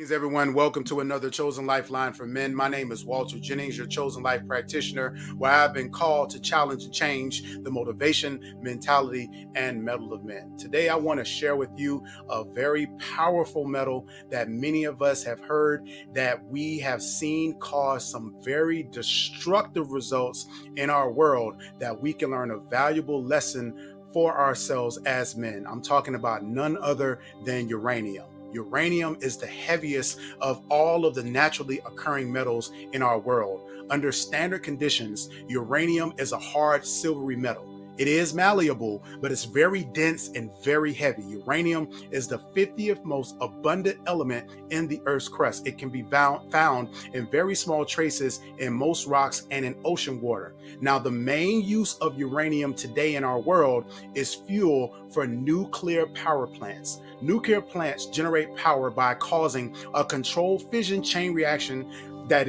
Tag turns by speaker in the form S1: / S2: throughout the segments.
S1: Greetings, everyone. Welcome to another Chosen Lifeline for Men. My name is Walter Jennings, your chosen life practitioner, where I've been called to challenge and change the motivation, mentality, and mettle of men. Today, I want to share with you a very powerful metal that many of us have heard, that we have seen cause some very destructive results in our world, that we can learn a valuable lesson for ourselves as men. I'm talking about none other than uranium. Uranium is the heaviest of all of the naturally occurring metals in our world. Under standard conditions, uranium is a hard silvery metal. It is malleable, but it's very dense and very heavy. Uranium is the 50th most abundant element in the Earth's crust. It can be found in very small traces in most rocks and in ocean water. Now, the main use of uranium today in our world is fuel for nuclear power plants. Nuclear plants generate power by causing a controlled fission chain reaction that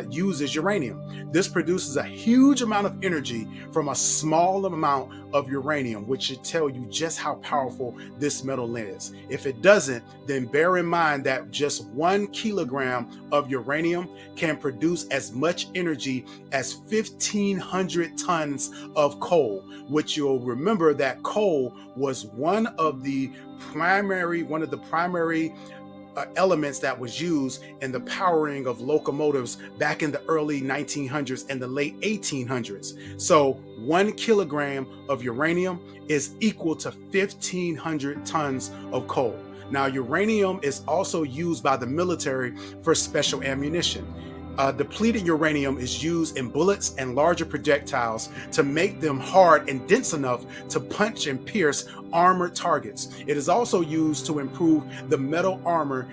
S1: uses uranium. This produces a huge amount of energy from a small amount of uranium, which should tell you just how powerful this metal is. If it doesn't, then bear in mind that just 1 kilogram of uranium can produce as much energy as 1,500 tons of coal, which you'll remember that coal was one of the primary elements that was used in the powering of locomotives back in the early 1900s and the late 1800s. So 1 kilogram of uranium is equal to 1,500 tons of coal. Now, uranium is also used by the military for special ammunition. Depleted uranium is used in bullets and larger projectiles to make them hard and dense enough to punch and pierce armored targets. It is also used to improve the metal armor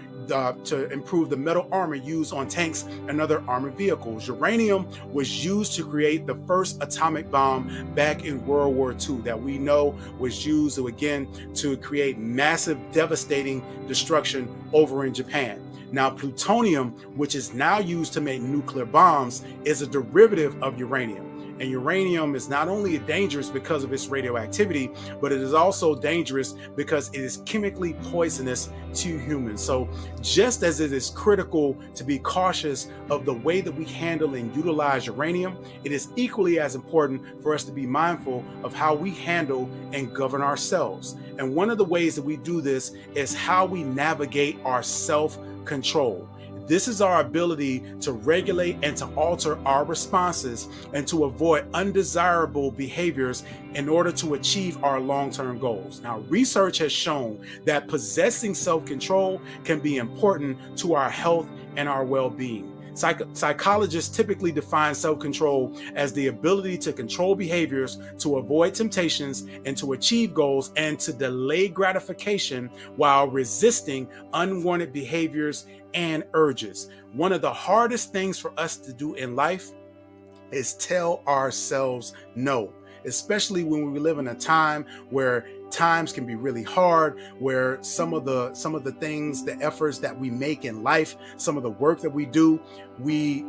S1: used on tanks and other armored vehicles. Uranium was used to create the first atomic bomb back in World War II that we know was used again to create massive, devastating destruction over in Japan. Now, plutonium, which is now used to make nuclear bombs, is a derivative of uranium. And uranium is not only dangerous because of its radioactivity, but it is also dangerous because it is chemically poisonous to humans. So just as it is critical to be cautious of the way that we handle and utilize uranium, it is equally as important for us to be mindful of how we handle and govern ourselves. And one of the ways that we do this is how we navigate our self-control. This is our ability to regulate and to alter our responses and to avoid undesirable behaviors in order to achieve our long-term goals. Now, research has shown that possessing self-control can be important to our health and our well-being. Psychologists typically define self-control as the ability to control behaviors, to avoid temptations, and to achieve goals, and to delay gratification while resisting unwanted behaviors and urges. One of the hardest things for us to do in life is tell ourselves no, especially when we live in a time where times can be really hard, where some of the things, the efforts that we make in life, some of the work that we do, we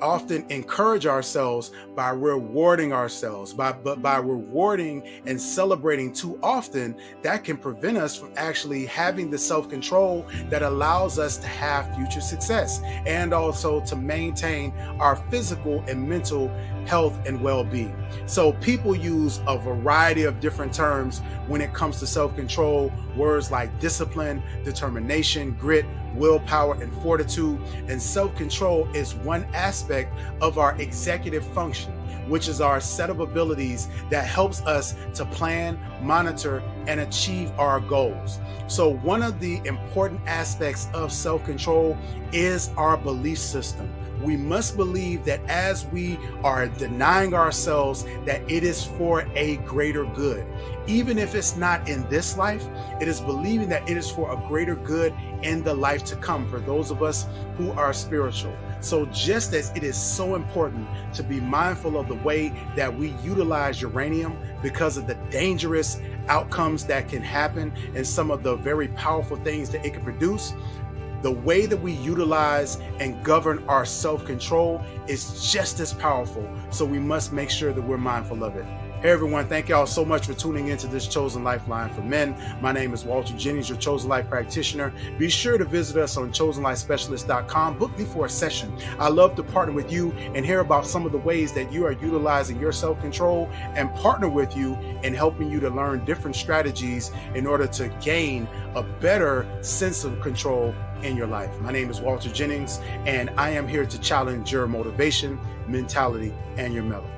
S1: often encourage ourselves by rewarding ourselves, by rewarding and celebrating too often. That can prevent us from actually having the self-control that allows us to have future success and also to maintain our physical and mental health and well-being. So people use a variety of different terms when it comes to self-control, words like discipline, determination, grit, willpower, and fortitude. And self-control is one aspect of our executive function, which is our set of abilities that helps us to plan, monitor, and achieve our goals. So one of the important aspects of self-control is our belief system. We must believe that as we are denying ourselves that it is for a greater good. Even if it's not in this life, it is believing that it is for a greater good in the life to come for those of us who are spiritual. So just as it is so important to be mindful of the way that we utilize uranium because of the dangerous outcomes that can happen and some of the very powerful things that it can produce, the way that we utilize and govern our self-control is just as powerful. So we must make sure that we're mindful of it. Hey everyone, thank y'all so much for tuning into this Chosen Lifeline for Men. My name is Walter Jennings, your Chosen Life practitioner. Be sure to visit us on chosenlifespecialist.com. Book me for a session. I love to partner with you and hear about some of the ways that you are utilizing your self-control and partner with you in helping you to learn different strategies in order to gain a better sense of control in your life. My name is Walter Jennings, and I am here to challenge your motivation, mentality, and your mellow.